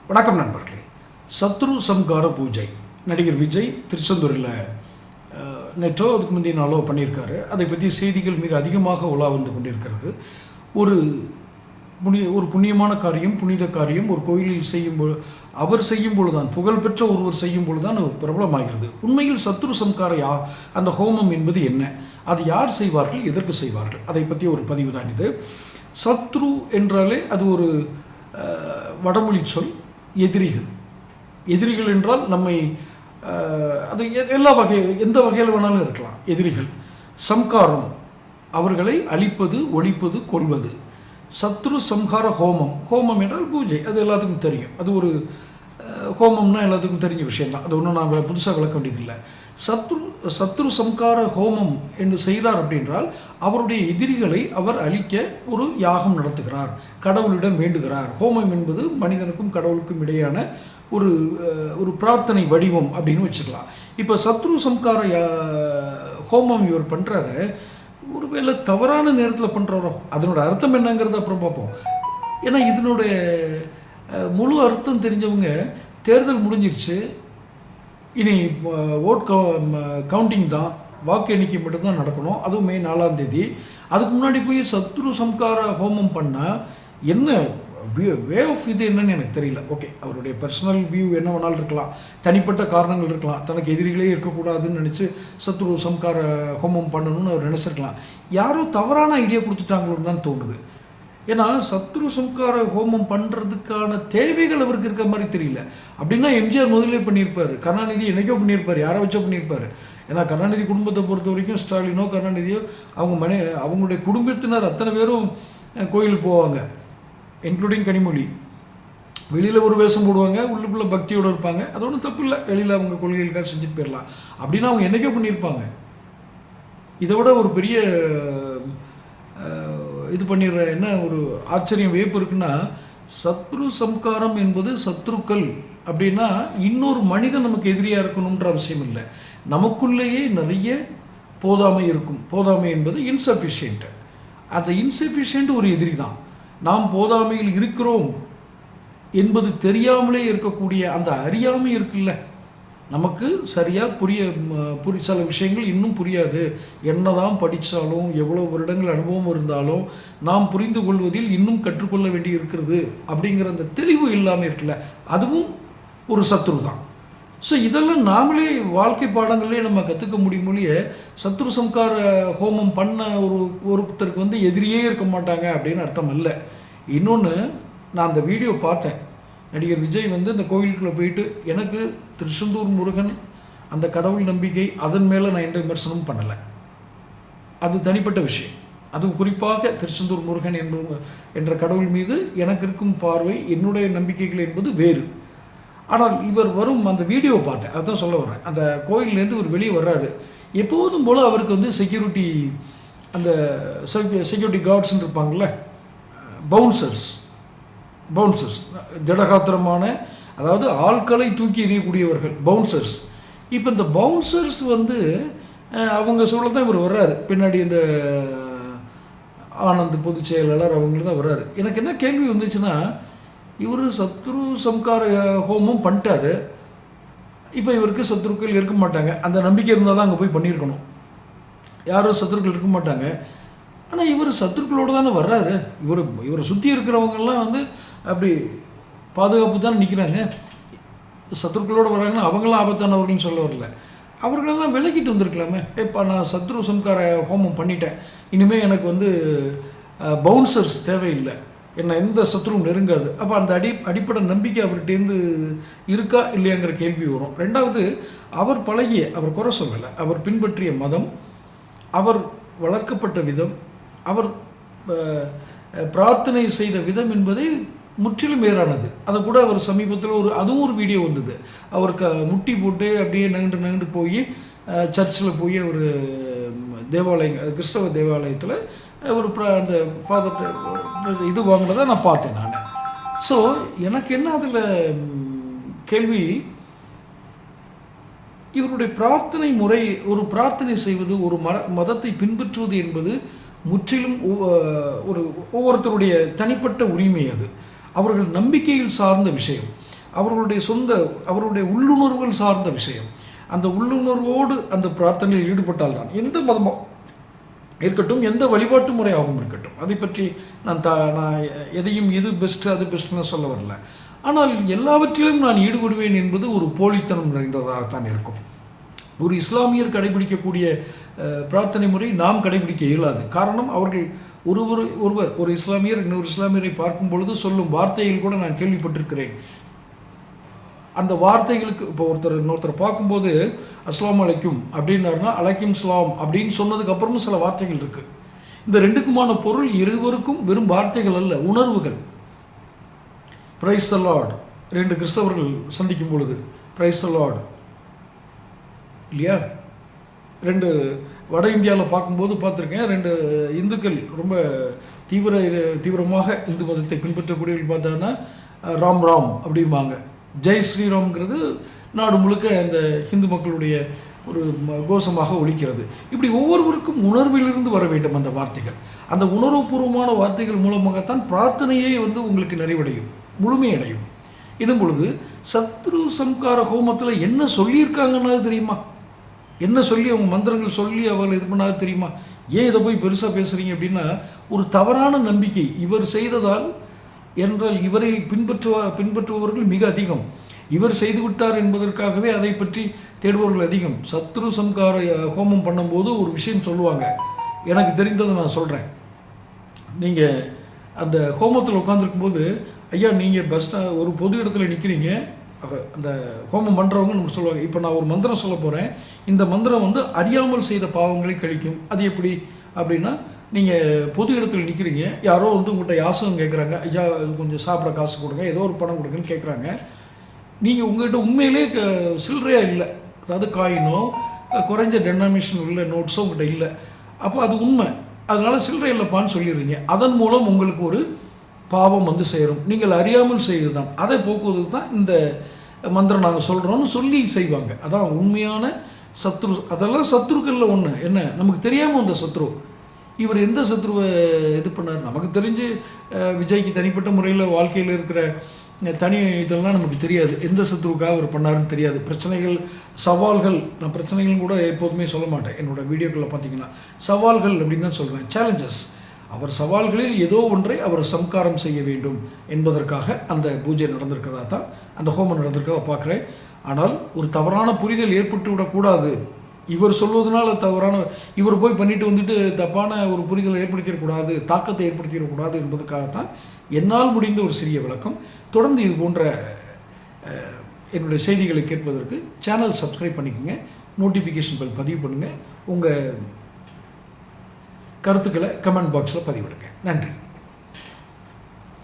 வணக்கம் நண்பர்களே. சத்ரு சம்கார பூஜை நடிகர் விஜய் திருச்செந்தூரில் நேற்றோ அதுக்கு முந்தைய நாளோ பண்ணியிருக்காரு. அதை பற்றிய செய்திகள் மிக அதிகமாக உலா வந்து கொண்டிருக்கிறது. ஒரு புண்ணியமான காரியம், புனித காரியம் ஒரு கோயிலில் அவர் செய்யும் பொழுதுதான், புகழ்பெற்ற ஒருவர் செய்யும் பொழுதுதான் பிரபலமாகிறது. உண்மையில் சத்ரு சம்கார அந்த ஹோமம் என்பது என்ன, அது யார் செய்வார்கள், எதற்கு செய்வார்கள், அதை பற்றிய ஒரு பதிவு தான் இது. சத்ரு என்றாலே அது ஒரு வடமொழி சொல். எதிரிகள் என்றால் நம்மை அது எந்த வகையில் வேணாலும் இருக்கலாம். எதிரிகள். சம்காரம் அவர்களை அழிப்பது, ஒழிப்பது, கொல்வது. சத்ரு சம்ஹார ஹோமம் என்றால் பூஜை. அது எல்லாத்துக்கும் தெரியும். அது ஒரு ஹோமம்னா எல்லாத்துக்கும் தெரிஞ்ச விஷயம் தான். அது ஒன்றும் நான் புதுசாக விளக்க வேண்டியதில்லை. சத்ரு சம்கார ஹோமம் என்று செய்கிறார் அப்படின்றால் அவருடைய எதிரிகளை அவர் அழிக்க ஒரு யாகம் நடத்துகிறார், கடவுளிடம் வேண்டுகிறார். ஹோமம் என்பது மனிதனுக்கும் கடவுளுக்கும் இடையான ஒரு பிரார்த்தனை வடிவம் அப்படின்னு வச்சுக்கலாம். இப்போ சத்ரு சம்கார ஹோமம் இவர் பண்ணுறாரு. ஒருவேளை தவறான நேரத்தில் பண்ணுறாரோ, அதனோட அர்த்தம் என்னங்கிறத அப்புறம் பார்ப்போம். ஏன்னா இதனுடைய முழு அர்த்தம் தெரிஞ்சவங்க தேர்தல் முடிஞ்சிருச்சு, இனி ஓட் கவுண்டிங் தான், வாக்கு எண்ணிக்கை மட்டும்தான் நடக்கணும், அதுவும் மே 4ஆம் தேதி. அதுக்கு முன்னாடி போய் சத்ரு சம்கார ஹோமம் பண்ணால் என்ன வே ஆஃப் இது என்னன்னு எனக்கு தெரியல. ஓகே, அவருடைய பர்சனல் வியூ என்ன வேணாலும் இருக்கலாம், தனிப்பட்ட காரணங்கள் இருக்கலாம். தனக்கு எதிரிகளே இருக்கக்கூடாதுன்னு நினச்சி சத்ரு சம்கார ஹோமம் பண்ணணும்னு அவர் நினச்சிருக்கலாம். யாரோ தவறான ஐடியா கொடுத்துட்டாங்களோன்னு தான் தோணுது. ஏன்னா சத்ரு சம்கார ஹோமம் பண்ணுறதுக்கான தேவைகள் அவருக்கு இருக்கிற மாதிரி தெரியல. அப்படின்னா எம்ஜிஆர் முதலே பண்ணியிருப்பார், கருணாநிதி என்னைக்கோ பண்ணியிருப்பார், யாரை வச்சோ பண்ணியிருப்பார். ஏன்னா கருணாநிதி குடும்பத்தை பொறுத்த வரைக்கும் ஸ்டாலினோ கருணாநிதியோ அவங்களுடைய குடும்பத்தினர் அத்தனை பேரும் கோயிலுக்கு போவாங்க, இன்க்ளூடிங் கனிமொழி. வெளியில் ஒரு வேஷம் போடுவாங்க, உள்ளுக்குள்ள பக்தியோடு இருப்பாங்க. அது ஒன்றும் தப்பு இல்லை, வெளியில் அவங்க கொள்கைகளுக்காக செஞ்சுட்டு போயிடலாம். அப்படின்னா அவங்க என்னைக்கோ பண்ணியிருப்பாங்க. இதை விட ஒரு பெரிய இது பண்ணிடுற என்ன ஒரு ஆச்சரியம், வியப்பு இருக்குன்னா, சத்ரு சம்காரம் என்பது சத்ருக்கள் அப்படின்னா இன்னொரு மனிதன் நமக்கு எதிரியாக இருக்கணுன்ற அவசியம் இல்லை. நமக்குள்ளேயே நிறைய போதாமை இருக்கும். போதாமை என்பது இன்சஃபிஷியன்ட். அந்த இன்சஃபிஷியன்ட் ஒரு எதிரி தான். நாம் போதாமையில் இருக்கிறோம் என்பது தெரியாமலே இருக்கக்கூடிய அந்த அறியாமை இருக்குல்ல, நமக்கு சரியாக சில விஷயங்கள் இன்னும் புரியாது. என்னதான் படித்தாலும், எவ்வளோ வருடங்கள் அனுபவம் இருந்தாலும் நாம் புரிந்து கொள்வதில் இன்னும் கற்றுக்கொள்ள வேண்டி இருக்கிறது அப்படிங்கிற அந்த தெளிவு இல்லாமல் இருக்குல்ல, அதுவும் ஒரு சத்ரு தான். ஸோ இதெல்லாம் நாமளே வாழ்க்கை பாடங்களே நம்ம கற்றுக்க முடியுமொழியே சத்ரு சம்கார ஹோமம் பண்ண ஒருத்தருக்கு எதிரியே இருக்க மாட்டாங்க அப்படின்னு அர்த்தம் இல்லை. இன்னொன்று, நான் அந்த வீடியோ பார்த்தேன். நடிகர் விஜய் இந்த கோயிலுக்குள்ளே போயிட்டு, எனக்கு திருச்செந்தூர் முருகன் அந்த கடவுள் நம்பிக்கை, அதன் மேலே நான் எந்த விமர்சனமும் பண்ணலை. அது தனிப்பட்ட விஷயம். அதுவும் குறிப்பாக திருச்செந்தூர் முருகன் என்ற கடவுள் மீது எனக்கு இருக்கும் பார்வை, என்னுடைய நம்பிக்கைகள் என்பது வேறு. ஆனால் இவர் வரும் அந்த வீடியோ பார்த்தேன், அதுதான் சொல்ல வரேன். அந்த கோயிலேருந்து ஒரு வெளியே வர்றாரு. எப்போதும் போல் அவருக்கு செக்யூரிட்டி, அந்த செக்யூரிட்டி கார்ட்ஸ்ன்னு இருப்பாங்கள்ல, பவுன்சர்ஸ் ஜடகாத்திரமான, அதாவது ஆட்களை தூக்கி எறியக்கூடியவர்கள் பவுன்சர்ஸ். இப்போ இந்த பவுன்சர்ஸ் அவங்க சூழல் தான் இவர் வர்றாரு. பின்னாடி இந்த ஆனந்த் பொதுச் செயலாளர் அவங்கள தான் வர்றாரு. எனக்கு என்ன கேள்வி வந்துச்சுன்னா, இவர் சத்ரு சம்கார ஹோமம் பண்ணிட்டாரு. இப்போ இவருக்கு சத்ருக்கள் இருக்க மாட்டாங்க. அந்த நம்பிக்கை இருந்தால் தான் அங்கே போய் பண்ணியிருக்கணும். யாரும் சத்ருக்கள் இருக்க மாட்டாங்க. ஆனால் இவர் சத்ருக்களோடு தானே வர்றாரு. இவரை சுற்றி இருக்கிறவங்கெல்லாம் அப்படி பாதுகாப்பு தான் நிற்கிறாங்க. சத்ருக்களோடு வர்றாங்கன்னா அவங்களாம் ஆபத்தானவர்கள்னு சொல்ல வரல. அவர்களெல்லாம் விலகிட்டு வந்திருக்கலாமே. இப்போ நான் சத்ரு சம்கார ஹோமம் பண்ணிட்டேன், இனிமேல் எனக்கு பவுன்சர்ஸ் தேவையில்லை, என்ன எந்த சத்ருவும் நெருங்காது. அப்போ அந்த அடிப்படை நம்பிக்கை அவர்கிட்டேருந்து இருக்கா இல்லையாங்கிற கேள்வி வரும். ரெண்டாவது, அவர் குறை சொல்லலை, அவர் பின்பற்றிய மதம், அவர் வளர்க்கப்பட்ட விதம், அவர் பிரார்த்தனை செய்த விதம் என்பதை முற்றிலும் வேறானது. அதை கூட அவர் சமீபத்தில் அதுவும் ஒரு வீடியோ வந்தது. அவருக்கு முட்டி போட்டு அப்படியே நகண்டு போய் சர்ச்சில் போய் ஒரு கிறிஸ்தவ தேவாலயத்தில் ஒரு அந்த ஃபாதர் இது வாங்கினதை நான் பார்த்தேன் நான். ஸோ எனக்கு என்ன அதில் கேள்வி, இவருடைய பிரார்த்தனை முறை, ஒரு பிரார்த்தனை செய்வது, ஒரு மதத்தை பின்பற்றுவது என்பது முற்றிலும் ஒவ்வொருத்தருடைய தனிப்பட்ட உரிமை. அது அவர்கள் நம்பிக்கையில் சார்ந்த விஷயம். அவருடைய உள்ளுணர்வுகள் சார்ந்த விஷயம். அந்த உள்ளுணர்வோடு அந்த பிரார்த்தனையில் ஈடுபட்டால் தான் எந்த மதமும் இருக்கட்டும், எந்த வழிபாட்டு முறையாகவும் இருக்கட்டும், அதை பற்றி நான் எதையும் இது பெஸ்ட்டு அது பெஸ்ட்டுன்னு சொல்ல வரல. ஆனால் எல்லாவற்றிலும் நான் ஈடுபடுவேன் என்பது ஒரு போலித்தனம் நிறைந்ததாகத்தான் இருக்கும். ஒரு இஸ்லாமியர் கடைபிடிக்கக்கூடிய பிரார்த்தனை முறை நாம் கடைபிடிக்க இயலாது. காரணம், அவர்கள் ஒருவர் ஒரு இஸ்லாமியர் இன்னொரு இஸ்லாமியரை பார்க்கும் பொழுது சொல்லும் வார்த்தைகள் கூட நான் கேள்விப்பட்டிருக்கிறேன். அந்த வார்த்தைகளுக்கு இப்போ இன்னொருத்தர் பார்க்கும்போது அஸ்லாம் அலைக்கும் அப்படின்னாருன்னா அலைக்கும் ஸ்லாம் அப்படின்னு சொன்னதுக்கு அப்புறமும் சில வார்த்தைகள் இருக்கு. இந்த ரெண்டுக்குமான பொருள் இருவருக்கும் வெறும் வார்த்தைகள் அல்ல, உணர்வுகள். பிரைஸ் தி லார்ட், 2 கிறிஸ்தவர்கள் சந்திக்கும் பொழுது பிரைஸ் தி லார்ட் இல்லையா? 2 வட இந்தியாவில் பார்க்கும்போது பார்த்துருக்கேன், 2 இந்துக்கள் ரொம்ப தீவிரமாக இந்து மதத்தை பின்பற்றக்கூடியவர்கள் பார்த்தாங்கன்னா ராம் ராம் அப்படிம்பாங்க. ஜெய் ஸ்ரீராம்ங்கிறது நாடு முழுக்க அந்த ஹிந்து மக்களுடைய ஒரு கோஷமாக ஒலிக்கிறது. இப்படி ஒவ்வொருவருக்கும் உணர்விலிருந்து வர வேண்டும் அந்த வார்த்தைகள். அந்த உணர்வுபூர்வமான வார்த்தைகள் மூலமாகத்தான் பிரார்த்தனையே உங்களுக்கு நிறைவடையும், முழுமையடையும். எனும் பொழுது சத்ரு சம்கார ஹோமத்தில் என்ன சொல்லியிருக்காங்கன்னா தெரியுமா? என்ன சொல்லி அவங்க மந்திரங்கள் சொல்லி அவர்கள் இது பண்ணாது தெரியுமா? ஏன் இதை போய் பெருசாக பேசுகிறீங்க அப்படின்னா, ஒரு தவறான நம்பிக்கை இவர் செய்ததால் என்றால் இவரை பின்பற்றுபவர்கள் மிக அதிகம். இவர் செய்துவிட்டார் என்பதற்காகவே அதை பற்றி தேடுபவர்கள் அதிகம். சத்ரு சம்கார ஹோமம் பண்ணும்போது ஒரு விஷயம் சொல்லுவாங்க, எனக்கு தெரிந்ததை நான் சொல்கிறேன். நீங்கள் அந்த ஹோமத்தில் உட்காந்துருக்கும்போது, ஐயா நீங்கள் ஒரு பொது இடத்துல நிற்கிறீங்க, அந்த ஹோமம் பண்ணுறவங்க நம்ம சொல்லுவாங்க, இப்போ நான் ஒரு மந்திரம் சொல்ல போகிறேன், இந்த மந்திரம் அறியாமல் செய்த பாவங்களை கழிக்கும். அது எப்படி அப்படின்னா, நீங்கள் பொது இடத்துல நிற்கிறீங்க, யாரோ உங்கள்கிட்ட யாசகம் கேட்குறாங்க, ஐயா கொஞ்சம் சாப்பிட காசு கொடுங்க, ஏதோ ஒரு பணம் கொடுங்கன்னு கேட்குறாங்க. நீங்கள் உங்கள்கிட்ட உண்மையிலே சில்லறையாக இல்லை, அதாவது காயினோ குறைஞ்ச டெனாமினேஷன் உள்ள நோட்ஸோ உங்கள்கிட்ட இல்லை, அப்போ அது உண்மை, அதனால் சில்லறை இல்லைப்பான்னு சொல்லிடுறீங்க. அதன் மூலம் உங்களுக்கு ஒரு பாவம் சேரும். நீங்கள் அறியாமல் செய்வது தான், அதை போக்குவதற்கு தான் இந்த மந்திரம் நாங்கள் சொல்கிறோம்னு சொல்லி செய்வாங்க. அதான் உண்மையான சத்ரு. அதெல்லாம் சத்ருக்களில் ஒன்று. என்ன, நமக்கு தெரியாமல் அந்த சத்ரு, இவர் எந்த சத்ருவை இது பண்ணார்? நமக்கு தெரிஞ்சு விஜய்க்கு தனிப்பட்ட முறையில் வாழ்க்கையில் இருக்கிற தனி இதெல்லாம் நமக்கு தெரியாது, எந்த சத்ருவுக்காக அவர் பண்ணாருன்னு தெரியாது. பிரச்சனைகள், சவால்கள், நான் பிரச்சனைகள் கூட எப்போதுமே சொல்ல மாட்டேன் என்னோடய வீடியோக்களில் பார்த்தீங்கன்னா, சவால்கள் அப்படின்னு தான் சொல்வேன், சேலஞ்சஸ். அவர் சவால்களில் ஏதோ ஒன்றை அவர் சம்காரம் செய்ய வேண்டும் என்பதற்காக அந்த பூஜை நடந்திருக்கிறதா தான், அந்த ஹோமம் நடந்திருக்கிறதா பார்க்குறேன். ஆனால் ஒரு தவறான புரிதல் ஏற்பட்டு விடக்கூடாது. இவர் சொல்வதனால இவர் போய் பண்ணிட்டு வந்துட்டு தப்பான ஒரு புரிதலை ஏற்படுத்திடக்கூடாது, தாக்கத்தை ஏற்படுத்திடக்கூடாது என்பதற்காகத்தான் என்னால் முடிந்த ஒரு சிறிய விளக்கம். தொடர்ந்து இது போன்ற என்னுடைய செய்திகளை கேட்பதற்கு சேனல் சப்ஸ்கிரைப் பண்ணிக்கோங்க, நோட்டிஃபிகேஷன் பெல் பதிவு பண்ணுங்கள், உங்கள் கருத்துக்களை கமெண்ட் பாக்ஸில் பதிவிடுங்க. நன்றி.